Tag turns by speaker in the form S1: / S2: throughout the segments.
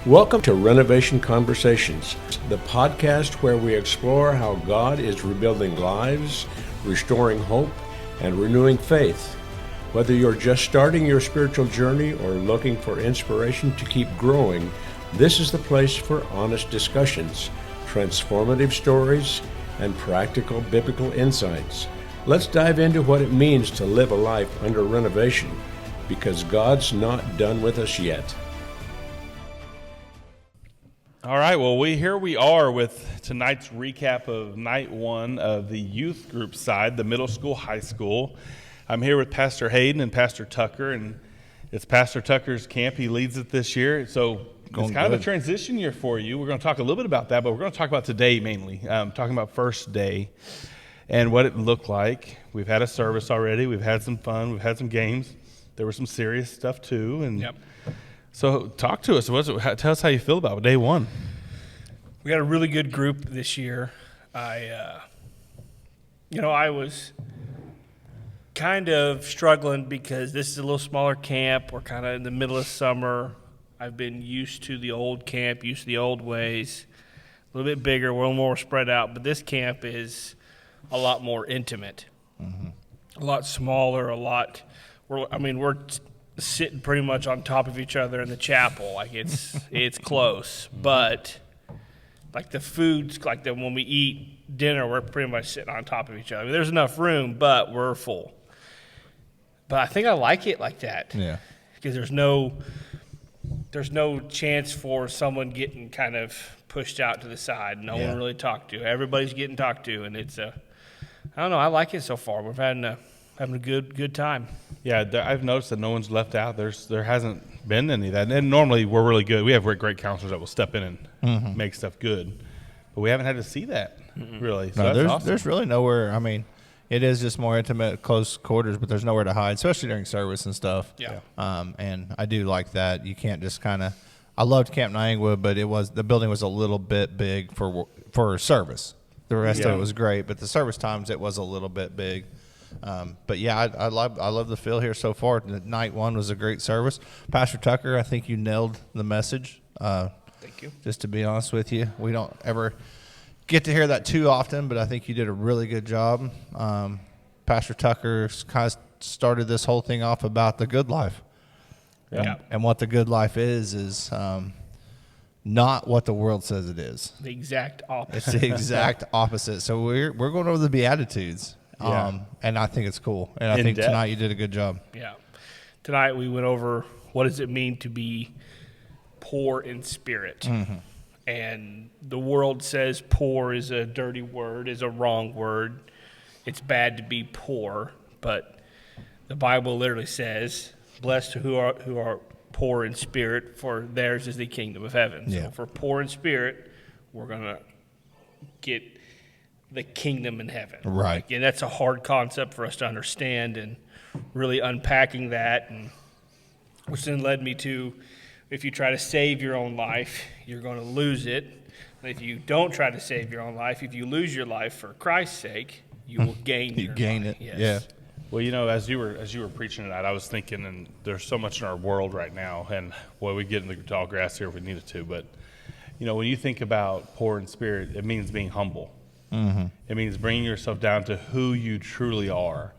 S1: Welcome to Renovation Conversations, the podcast where we explore how God is rebuilding lives, restoring hope, and renewing faith. Whether you're just starting your spiritual journey or looking for inspiration to keep growing, this is the place for honest discussions, transformative stories, and practical biblical insights. Let's dive into what it means to live a life under renovation, because God's not done with us yet.
S2: All right, well, here we are with tonight's recap of night one of the youth group side, the middle school, high school. I'm here with Pastor Hayden and Pastor Tucker, and it's Pastor Tucker's camp. He leads it this year, so it's kind of a transition year for you. We're going to talk a little bit about that, but we're going to talk about today mainly, talking about first day and what it looked like. We've had a service already. We've had some fun. We've had some games. There was some serious stuff too, and
S3: Yep.
S2: So talk to us. Tell us how you feel about day one.
S3: We got a really good group this year. I was kind of struggling because this is a little smaller camp. We're kind of in the middle of summer. I've been used to the old camp, used to the old ways. A little bit bigger, a little more spread out. But this camp is a lot more intimate, a lot smaller, we're sitting pretty much on top of each other in the chapel. Like it's close, but like the food's like when we eat dinner, we're pretty much sitting on top of each other. I mean, there's enough room, but we're full. But I think I like it like that.
S4: Yeah.
S3: Because there's no chance for someone getting kind of pushed out to the side. No one really talked to. Everybody's getting talked to, and I don't know. I like it so far. We're having a good time.
S2: Yeah, I've noticed that no one's left out. There hasn't been any of that. And normally we're really good. We have great counselors that will step in and make stuff good. But we haven't had to see that, really. So that's awesome.
S4: There's really nowhere. I mean, it is just more intimate, close quarters, but there's nowhere to hide, especially during service and stuff.
S3: Yeah.
S4: And I do like that. You can't just kind of – I loved Camp Niangua, but the building was a little bit big for service. The rest of it was great, but the service times it was a little bit big. But yeah, I love the feel here so far. Night one was a great service. Pastor Tucker, I think you nailed the message.
S3: Thank you.
S4: Just to be honest with you, we don't ever get to hear that too often, but I think you did a really good job. Pastor Tucker kind of started this whole thing off about the good life.
S3: Yeah.
S4: And what the good life is not what the world says it is.
S3: The exact opposite.
S4: It's the exact opposite. So we're going over the Beatitudes.
S2: Yeah.
S4: And I think it's cool. And I think tonight you did a good job.
S3: Yeah. Tonight we went over what does it mean to be poor in spirit. And the world says poor is a dirty word, is a wrong word. It's bad to be poor, but the Bible literally says, blessed who are poor in spirit, for theirs is the kingdom of heaven.
S4: Yeah.
S3: So if we're poor in spirit, we're going to get the kingdom in heaven.
S4: Right.
S3: And that's a hard concept for us to understand, and really unpacking that, and which then led me to, if you try to save your own life, you're going to lose it. And if you don't try to save your own life, if you lose your life for Christ's sake, you will gain
S4: You
S3: your
S4: gain
S3: life.
S4: it.
S3: Yes.
S4: Yeah.
S2: Well, as you were preaching tonight, I was thinking, and there's so much in our world right now, and we get into the tall grass here if we needed to, but when you think about poor in spirit, it means being humble. It means bringing yourself down to who you truly are.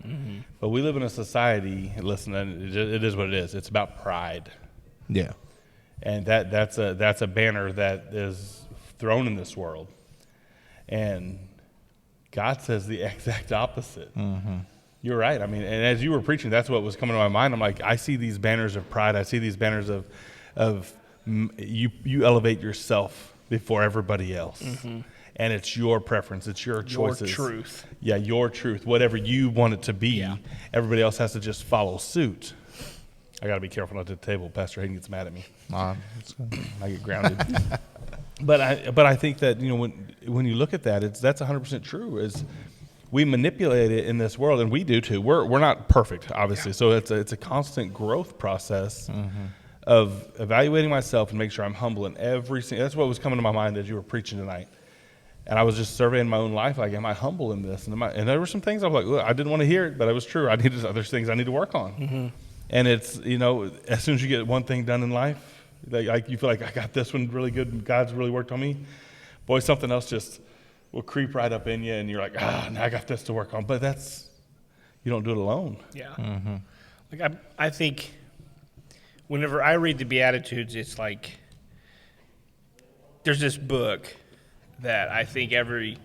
S2: But we live in a society, listen, it is what it is. It's about pride.
S4: Yeah.
S2: And that's a banner that is thrown in this world. And God says the exact opposite. You're right. I mean, and as you were preaching, that's what was coming to my mind. I'm like, I see these banners of pride. I see these banners of you elevate yourself before everybody else. And it's your preference. It's your choices.
S3: Your truth.
S2: Yeah, your truth. Whatever you want it to be.
S3: Yeah.
S2: Everybody else has to just follow suit. I got to be careful not to the table. Pastor Hayden gets mad at me. I get grounded. But I think that when you look at that, that's 100% true. Is we manipulate it in this world, and we do too. We're not perfect, obviously. So it's a constant growth process of evaluating myself and make sure I'm humble in every single. That's what was coming to my mind as you were preaching tonight. And I was just surveying my own life, like, am I humble in this? And there were some things I was like, look, I didn't want to hear it, but it was true. There's things I need to work on. And it's, as soon as you get one thing done in life, Like you feel like I got this one really good and God's really worked on me. Boy, something else just will creep right up in you and you're like, now I got this to work on. But you don't do it alone.
S3: Yeah. Like I think whenever I read the Beatitudes, it's like there's this book that I think every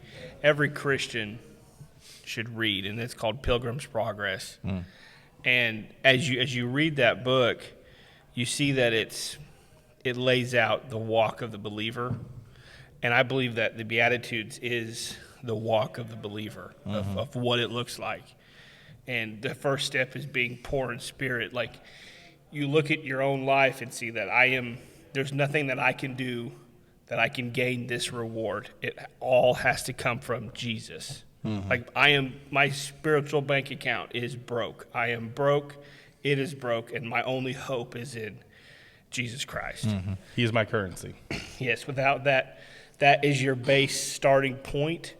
S3: Christian should read, and it's called Pilgrim's Progress. And as you read that book, you see that it lays out the walk of the believer. And I believe that the Beatitudes is the walk of the believer, of what it looks like. And the first step is being poor in spirit. Like, you look at your own life and see that there's nothing that I can do that I can gain this reward. It all has to come from Jesus. Like, my spiritual bank account is broke. I am broke. It is broke. And my only hope is in Jesus Christ.
S2: He is my currency.
S3: Yes, without that is your base starting point.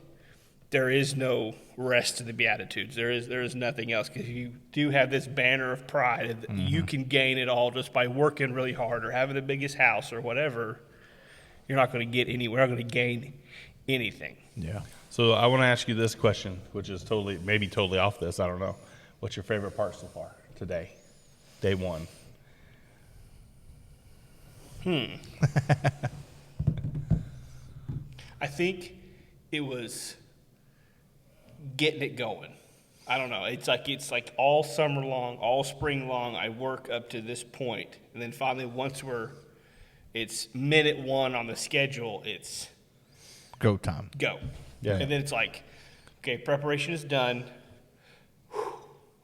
S3: There is no rest to the Beatitudes. There is nothing else, because you do have this banner of pride. You can gain it all just by working really hard or having the biggest house or whatever. You're not going to get anywhere. You're not going to gain anything.
S4: Yeah.
S2: So I want to ask you this question, which is maybe totally off this. I don't know. What's your favorite part so far today? Day one.
S3: I think it was getting it going. I don't know. It's like all summer long, all spring long, I work up to this point, and then finally once it's minute one on the schedule, it's
S4: Go time.
S3: go.
S2: Yeah.
S3: And then it's like, okay, preparation is done.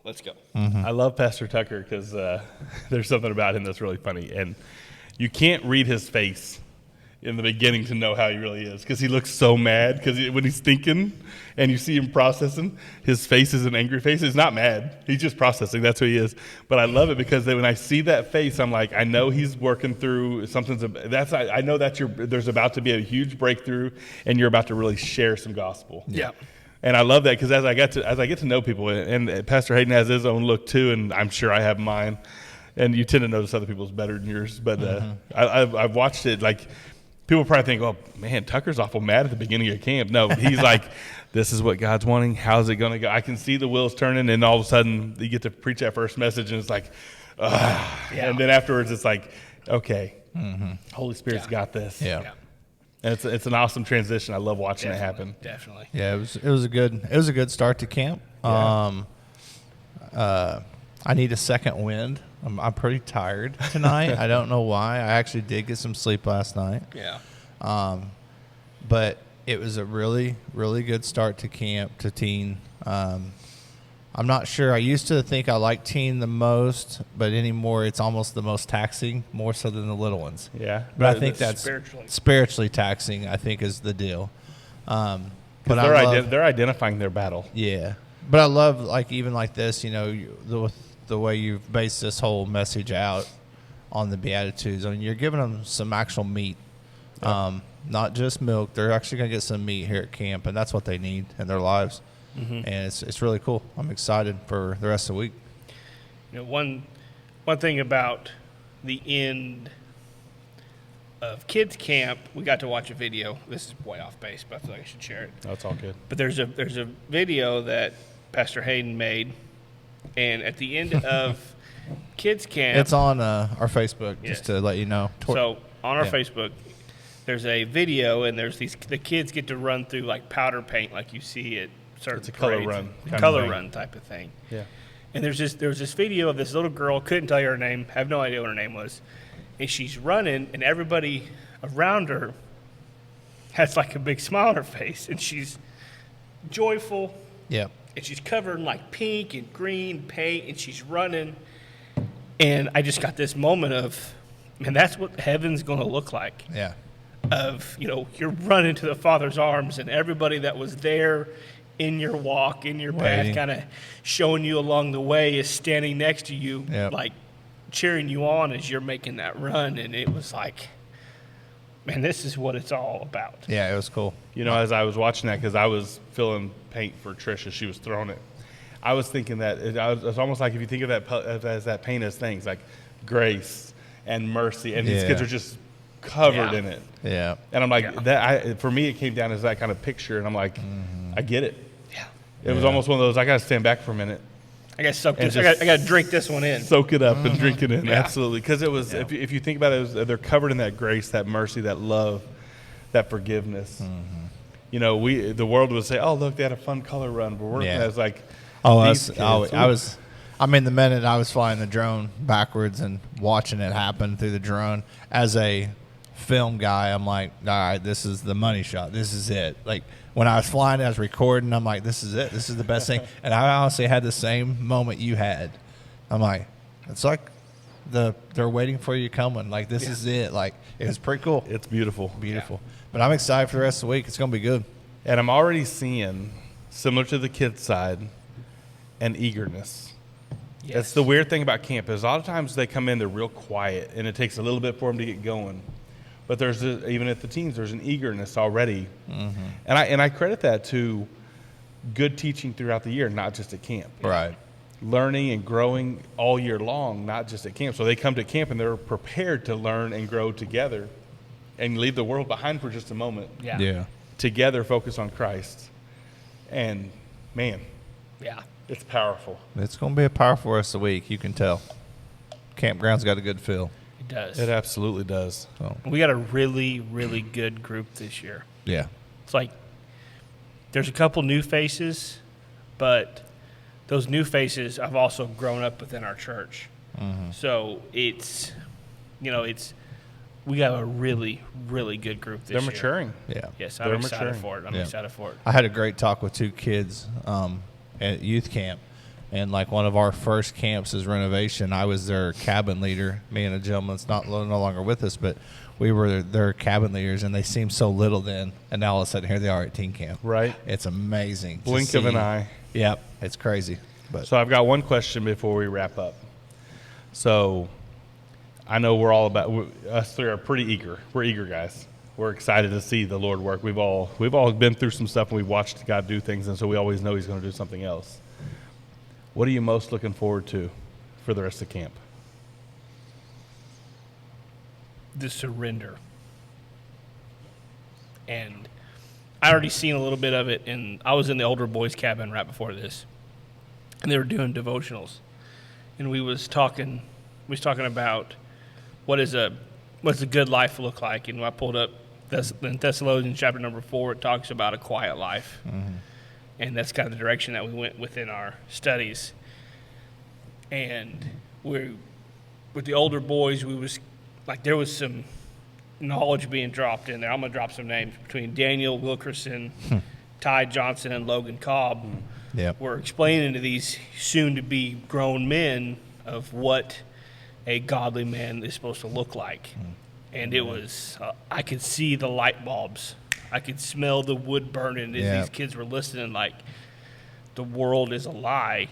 S3: Let's go.
S2: I love Pastor Tucker because there's something about him that's really funny. And you can't read his face in the beginning to know how he really is, because he looks so mad, because when he's thinking and you see him processing, his face is an angry face. He's not mad. He's just processing. That's who he is. But I love it because when I see that face, I'm like, I know he's working through something. I know there's about to be a huge breakthrough, and you're about to really share some gospel.
S3: Yeah.
S2: And I love that, because as I get to know people, and Pastor Hayden has his own look too, and I'm sure I have mine. And you tend to notice other people's better than yours. But I've watched it, like, people probably think, oh, man, Tucker's awful mad at the beginning of camp. No, he's like, this is what God's wanting. How's it going to go? I can see the wheels turning, and all of a sudden you get to preach that first message, and it's like, yeah. And then afterwards it's like, okay, Holy Spirit's got this.
S4: Yeah.
S2: And it's an awesome transition. I love watching it happen.
S3: Definitely.
S4: Yeah, it was a good start to camp.
S2: Yeah.
S4: I need a second wind. I'm pretty tired tonight. I don't know why. I actually did get some sleep last night.
S3: Yeah.
S4: But it was a really, really good start to camp, to teen. I'm not sure. I used to think I liked teen the most, but anymore it's almost the most taxing, more so than the little ones.
S2: Yeah.
S4: But I think that's spiritually taxing, I think, is the deal. But
S2: they're identifying their battle.
S4: Yeah. But I love, like, even like this, the way you've based this whole message out on the Beatitudes. I mean, you're giving them some actual meat, not just milk. They're actually going to get some meat here at camp, and that's what they need in their lives. And it's really cool. I'm excited for the rest of the week.
S3: One thing about the end of kids camp, we got to watch a video. This is way off base, but I feel like I should share it.
S2: That's all good.
S3: But there's a video that Pastor Hayden made, and at the end of kids camp,
S4: it's on our Facebook, just to let you know.
S3: So on our Facebook, there's a video, and there's the kids get to run through like powder paint, like you see at certain
S2: It's a color
S3: parades,
S2: run,
S3: color run type of thing.
S2: Yeah.
S3: And there was this video of this little girl, couldn't tell you her name, have no idea what her name was, and she's running, and everybody around her has like a big smile on her face, and she's joyful.
S4: Yeah.
S3: And she's covered in like pink and green paint, and she's running. And I just got this moment of, man, that's what heaven's going to look like.
S4: Yeah.
S3: Of, you're running to the Father's arms, and everybody that was there in your walk, in your path, kind of showing you along the way is standing next to you, like cheering you on as you're making that run. And it was like, man, this is what it's all about.
S4: Yeah, it was cool.
S2: As I was watching that, because I was filling paint for Trish as she was throwing it, I was thinking that it's almost like if you think of that as that paint as things like grace and mercy, and these
S4: Yeah.
S2: kids are just covered
S3: Yeah.
S2: in it.
S4: Yeah.
S2: And I'm like,
S3: Yeah.
S2: for me, it came down as that kind of picture, and I'm like, I get it.
S3: Yeah.
S2: It was
S4: Yeah.
S2: almost one of those, I got to stand back for a minute,
S3: I got to soak
S2: And
S3: this.
S2: just-
S3: I got to drink this one in.
S2: soak it up and drink it in.
S3: Yeah.
S2: Absolutely. Because it was, if you think about it, they're covered in that grace, that mercy, that love, that forgiveness. You know, the world would say, oh, look, they had a fun color run. But we're looking
S4: Yeah.
S2: at it as like,
S4: Oh,
S2: these kids,
S4: the minute I was flying the drone backwards and watching it happen through the drone, as a film guy, I'm like, all right, this is the money shot. This is it. Like, when I was flying, I was recording. I'm like, this is it. This is the best thing. And I honestly had the same moment you had. I'm like, it's like they're waiting for you coming. Like, this is it. Like, it was pretty cool.
S2: it's beautiful.
S4: Beautiful. But I'm excited for the rest of the week. It's going to be good.
S2: And I'm already seeing, similar to the kids' side, an eagerness.
S3: Yes.
S2: That's the weird thing about camp is a lot of times they come in, they're real quiet, and it takes a little bit for them to get going. But even at the teams, there's an eagerness already. And I credit that to good teaching throughout the year, not just at camp.
S4: Right.
S2: Learning and growing all year long, not just at camp. So they come to camp and they're prepared to learn and grow together and leave the world behind for just a moment.
S3: Yeah.
S4: Yeah.
S2: Together focus on Christ. And man,
S3: Yeah.
S2: it's powerful.
S4: It's going to be a powerful rest of the week. You can tell. Campground's got a good feel.
S3: It does.
S2: It absolutely does.
S4: So,
S3: We got a really, really good group this year.
S4: yeah.
S3: It's like there's a couple new faces, but those new faces have also grown up within our church. So it's we got a really, really good group this
S2: They're
S3: year.
S2: maturing.
S4: Yeah.
S3: Yes, I'm
S2: They're
S3: excited
S2: maturing.
S3: for it. I'm
S4: Yeah.
S3: excited for it.
S4: I had a great talk with two kids at youth camp. And like one of our first camps is renovation. I was their cabin leader. Me and a gentleman that's no longer with us, but we were their cabin leaders, and they seemed so little then. And now all of a sudden, here they are at teen camp.
S2: Right.
S4: It's amazing. to
S2: Blink of an
S4: see.
S2: eye.
S4: Yep, it's crazy. But
S2: So I've got one question before we wrap up. So I know we're all us three are pretty eager. We're eager guys. We're excited to see the Lord work. We've all been through some stuff and we've watched God do things, and so we always know He's going to do something else. What are you most looking forward to for the rest of camp?
S3: The surrender. And I already seen a little bit of it, and I was in the older boys' cabin right before this, and they were doing devotionals, and we was talking about what's a good life look like, and I pulled up in Thessalonians chapter number 4. It talks about a quiet life, and that's kind of the direction that we went within our studies. And with the older boys, we was like, there was some knowledge being dropped in there. I'm gonna drop some names between Daniel Wilkerson, Ty Johnson, and Logan Cobb.
S4: yep.
S3: We're explaining to these soon-to-be grown men of what a godly man is supposed to look like. And it was, I could see the light bulbs. I could smell the wood burning as
S4: Yeah.
S3: these kids were listening, like, the world is a lie.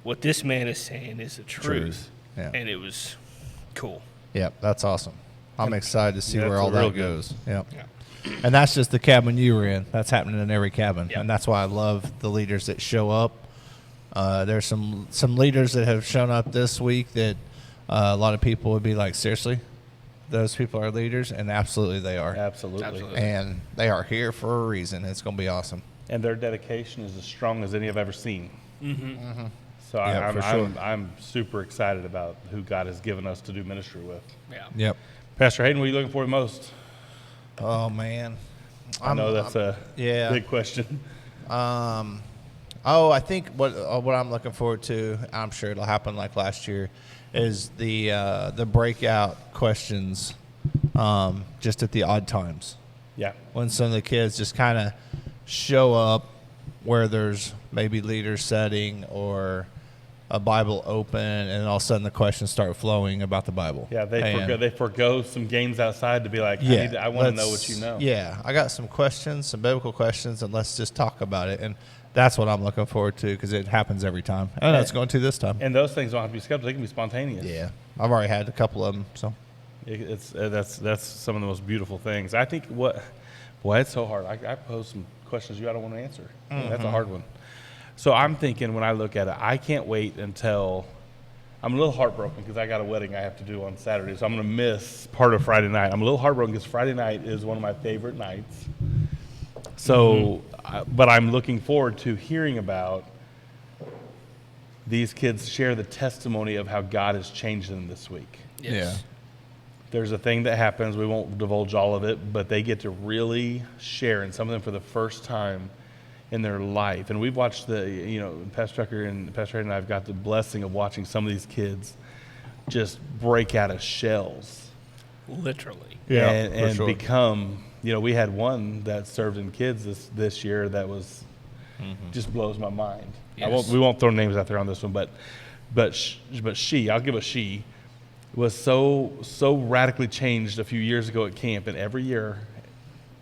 S3: What this man is saying is the truth.
S4: Yeah.
S3: And it was cool.
S4: Yep, that's awesome. I'm excited to see
S2: Yeah,
S4: where
S2: that's
S4: all
S2: real
S4: that
S2: good.
S4: goes. Yep.
S3: Yeah.
S4: And that's just the cabin you were in. That's happening in every cabin,
S3: Yep.
S4: and that's why I love the leaders that show up. There's some leaders that have shown up this week that a lot of people would be like, seriously, those people are leaders, and absolutely they are.
S2: Absolutely.
S3: Absolutely.
S4: And they are here for a reason. It's going to be awesome.
S2: And their dedication is as strong as any I've ever seen. So
S4: Yeah, for sure.
S2: I'm super excited about who God has given us to do ministry with.
S3: Yeah.
S4: Yep.
S2: Pastor Hayden, what are you looking for the most?
S4: Oh man.
S2: I know that's a
S4: yeah.
S2: big question.
S4: I think what I'm looking forward to, I'm sure it'll happen like last year, is the breakout questions, just at the odd times
S2: Yeah.
S4: when some of the kids just kind of show up where there's maybe leaders setting or a Bible open, and all of a sudden the questions start flowing about the Bible.
S2: Yeah,
S4: And-
S2: they forgo some games outside to be like,
S4: Yeah,
S2: I want to know
S4: let's-
S2: what you know.
S4: Yeah, I got some questions, some biblical questions, and let's just talk about it. And that's what I'm looking forward to because it happens every time. I know it's going to this time.
S2: And those things don't have to be scheduled; they can be spontaneous.
S4: Yeah, I've already had a couple of them. So
S2: That's some of the most beautiful things. I think it's so hard. I pose some questions I don't want to answer. That's a hard one. So I'm thinking when I look at it, I can't wait until I'm a little heartbroken because I got a wedding I have to do on Saturday, so I'm going to miss part of Friday night. I'm a little heartbroken because Friday night is one of my favorite nights. So, but I'm looking forward to hearing about these kids share the testimony of how God has changed them this week.
S3: Yes.
S4: Yeah.
S2: There's a thing that happens. We won't divulge all of it, but they get to really share, and some of them for the first time in their life. And we've watched Pastor Tucker and Pastor Hayden and I have got the blessing of watching some of these kids just break out of shells.
S3: Literally.
S4: Yeah,
S2: and
S4: for sure.
S2: become, we had one that served in kids this year that was just blows my mind.
S3: Yes.
S2: We won't throw names out there on this one, but she, I'll give a she, was so radically changed a few years ago at camp, and every year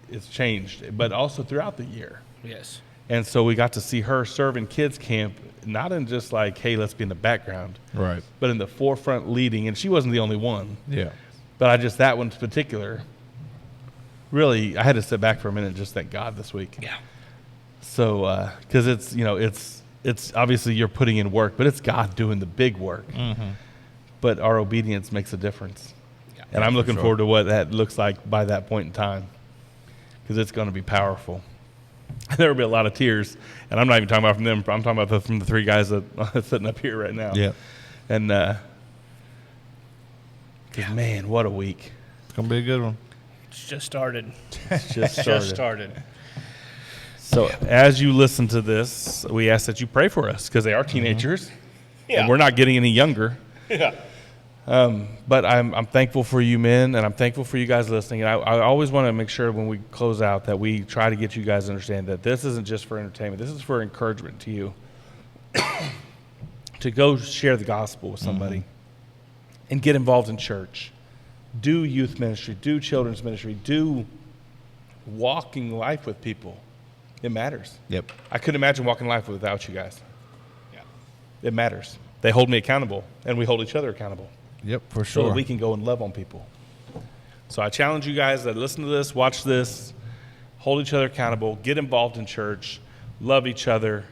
S2: it's changed, but also throughout the year.
S3: Yes.
S2: And so we got to see her serve in kids camp, not in just like, hey, let's be in the background,
S4: Right.
S2: but in the forefront leading. And she wasn't the only one.
S4: Yeah.
S2: But that one in particular, really, I had to sit back for a minute and just thank God this week.
S3: Yeah.
S2: So, because it's obviously you're putting in work, but it's God doing the big work.
S4: Mm-hmm.
S2: But our obedience makes a difference.
S3: Yeah.
S2: And I'm
S4: for
S2: looking
S4: sure.
S2: forward to what that looks like by that point in time, because it's going to be powerful. There will be a lot of tears, and I'm not even talking about from them. I'm talking about from the three guys that are sitting up here right now.
S4: Yeah.
S2: And, man, what a week.
S4: It's going to be a good one.
S3: It's just started.
S2: It's just started.
S3: Just started.
S2: So as you listen to this, we ask that you pray for us, because they are teenagers, and we're not getting any younger.
S3: Yeah.
S2: But I'm thankful for you men, and I'm thankful for you guys listening. And I always want to make sure when we close out that we try to get you guys to understand that this isn't just for entertainment. This is for encouragement to you to go share the gospel with somebody and get involved in church. Do youth ministry, do children's ministry, do walking life with people. It matters.
S4: Yep.
S2: I couldn't imagine walking life without you guys. Yeah. It matters. They hold me accountable, and we hold each other accountable.
S4: Yep, for
S2: So
S4: sure.
S2: that we can go and love on people. So I challenge you guys that listen to this, watch this, hold each other accountable, get involved in church, love each other,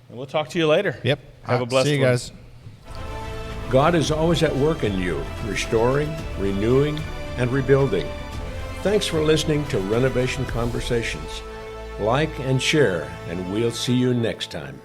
S2: and we'll talk to you later.
S4: Yep.
S2: Have a blessed
S4: See you
S2: one.
S4: guys.
S1: God is always at work in you, restoring, renewing, and rebuilding. Thanks for listening to Renovation Conversations. Like and share, and we'll see you next time.